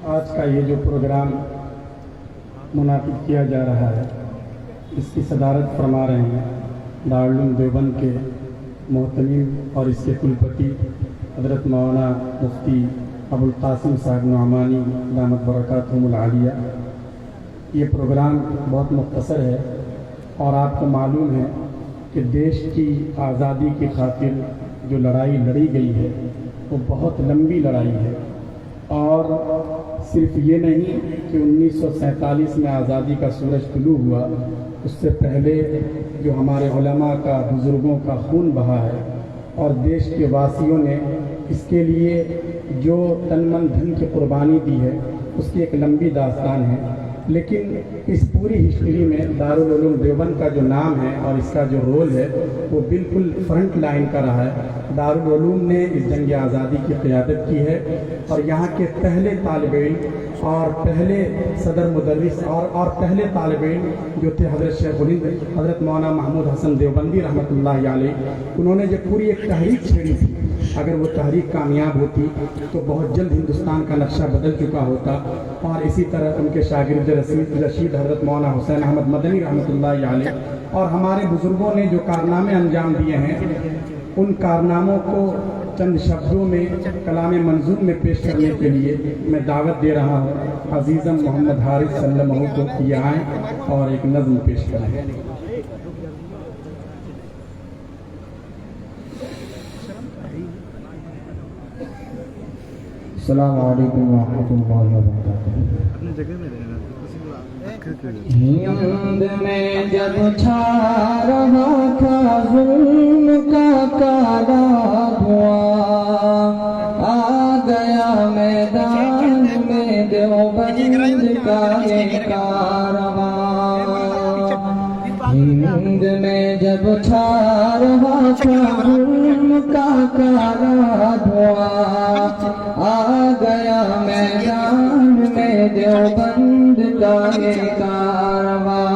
آج کا یہ جو پروگرام منعقد کیا جا رہا ہے اس کی صدارت فرما رہے ہیں دارالعلوم دیوبند کے محتمیم اور اس کے کلپتی حضرت مولانا مفتی ابوالقاسم صاحب نعمانی دامت برکاتہم العالیہ۔ یہ پروگرام بہت مختصر ہے اور آپ کو معلوم ہے کہ دیش کی آزادی کی خاطر جو لڑائی لڑی گئی ہے وہ بہت لمبی لڑائی ہے، اور صرف یہ نہیں کہ 1947 میں آزادی کا سورج طلوع ہوا، اس سے پہلے جو ہمارے علماء کا بزرگوں کا خون بہا ہے اور دیش کے واسیوں نے اس کے لیے جو تن من دھن کی قربانی دی ہے اس کی ایک لمبی داستان ہے۔ لیکن اس پوری ہسٹری میں دارالعلوم دیوبند کا جو نام ہے اور اس کا جو رول ہے وہ بالکل فرنٹ لائن کا رہا ہے۔ دارالعلوم نے اس جنگ آزادی کی قیادت کی ہے اور یہاں کے پہلے طالب علم اور پہلے صدر مدرس اور پہلے طالب علم جو تھے حضرت شیخ الہند حضرت مولانا محمود حسن دیوبندی رحمۃ اللہ علیہ، انہوں نے جو پوری ایک تحریک چھیڑی تھی، اگر وہ تحریک کامیاب ہوتی تو بہت جلد ہندوستان کا نقشہ بدل چکا ہوتا۔ اور اسی طرح ان کے شاگرد رشید حضرت مولانا حسین احمد مدنی رحمۃ اللہ علیہ اور ہمارے بزرگوں نے جو کارنامے انجام دیے ہیں، ان کارناموں کو چند شبدوں میں کلام منظوم میں پیش کرنے کے لیے میں دعوت دے رہا ہوں عزیزم محمد حارث صلی اللہ علیہ وسلم کو کہ آئیں اور ایک نظم پیش کریں۔ السلام علیکم ورحمۃ اللہ وبرکاتہ۔ ہند میں جب چھا رہا تھا ظلم کا کالا دھواں، آ گیا میدان میں دیوبند کا یہ کارواں۔ ہند میں جب چھا رہا تھا ظلم کا کالا دھواں، آ گیا میدان میں دیوبند کا یہ کارواں۔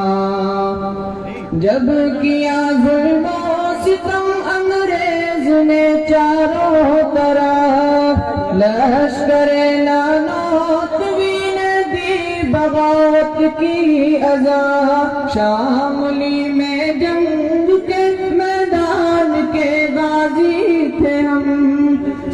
جب کیا ظلم و ستم انگریز نے چاروں طرف، لشکر نانوتوی نے دی بغاوت کی اذان۔ شاملی میں جنگ کے میدان کے غازی تھے ہم،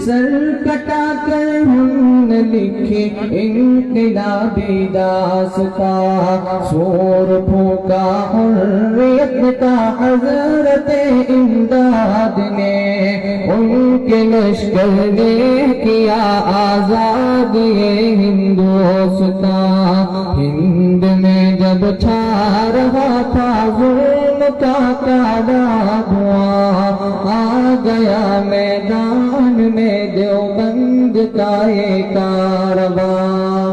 سر کٹا کر ہم نے لکھی انقلابی داستاں۔ سور پھونکا حریت کا حضرت امداد نے، ان کے لشکر نے کیا آزاد یہ ہندوستان۔ ہند میں جب چھا رہا تھا ظلم کا کالا دھواں، آ گیا میدان میں دیوبند کا یہ کارواں۔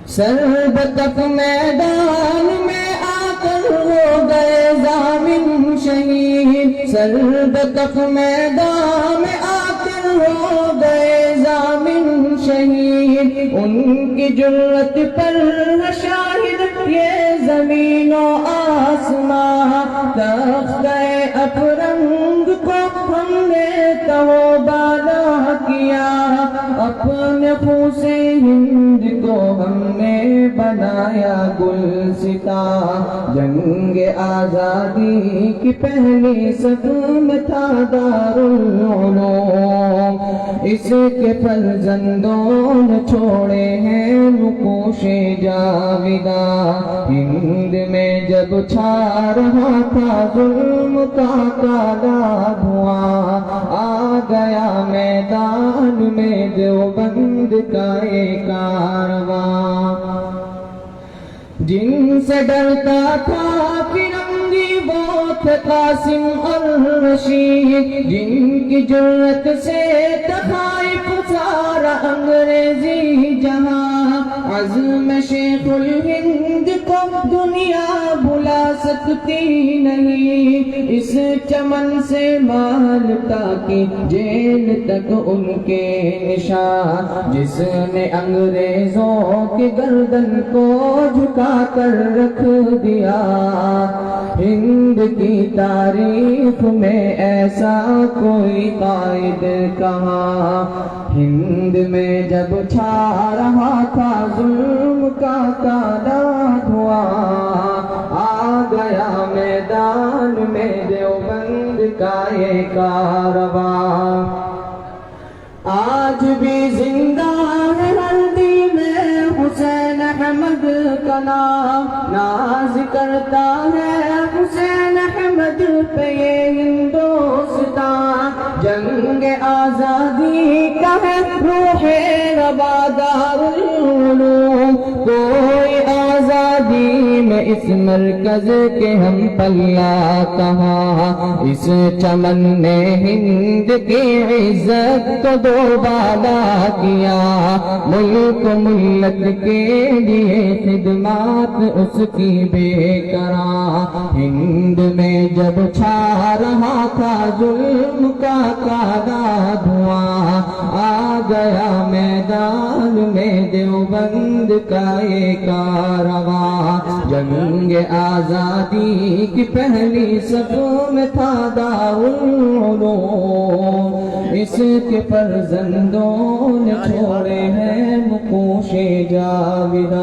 سربتک میدان میں آ کر ہو گئے ضامن شہید، سربتک میدان میں آ کر ہو گئے ضامن شہید۔ ان کی جرت پر شاہد یہ زمین و آسماں، تختہ افرنگ کو ہم نے تو بالا کیا، اپنے خون سے ہند کو ہم نے بنایا گلستاں۔ جنگ آزادی کی پہلی صدم تھا دارالعلوم، اس کے فرزندوں نے چھوڑے ہیں نقوش جاویداں۔ ہند میں جب چھا رہا تھا ظلم کا کالا دھواں، آ گیا میدان میں دیوبند کا یہ کارواں۔ جن سے ڈرتا تھا فرنگی وہ تھے قاسم اور رشید، جن کی جرت سے تخائف سارا انگریزی جہاں۔ عزم شیخ الہند کو دنیا بھلا سکی سکتی نہیں، اس چمن سے مالٹا کی جیل تک ان کے نشان، جس نے انگریزوں کی گردن کو جھکا کر رکھ دیا۔ ہند کی تاریخ میں ایسا کوئی قائد کہاں، ہند میں جب چھا رہا تھا ظلم کا کالا دھواں، آ گیا میدان میں دیوبند کا یہ کارواں۔ آج بھی زندہ ہے ہلدی میں حسین احمد کا نام، ناز کرتا ہے حسین احمد پہ یہ ہندوستان، جنگ آزادی کا ہے روح ربادار العلوم، کوئی آزادی میں اس مرکز کے ہم پلہ کہاں، اس چمن نے ہند کی عزت کو دوبالا کیا، ملک ملت کے لیے خدمات اس کی بے کرا، ہند میں جب چھا رہا تھا ظلم کا کالا دھواں، آ گیا میدان میں دیوبند کا یہ کارواں، جنگ آزادی کی پہلی صفوں میں تھا دارالعلوم، اس کے فرزندوں نے چھوڑے ہیں نقوش جاویداں۔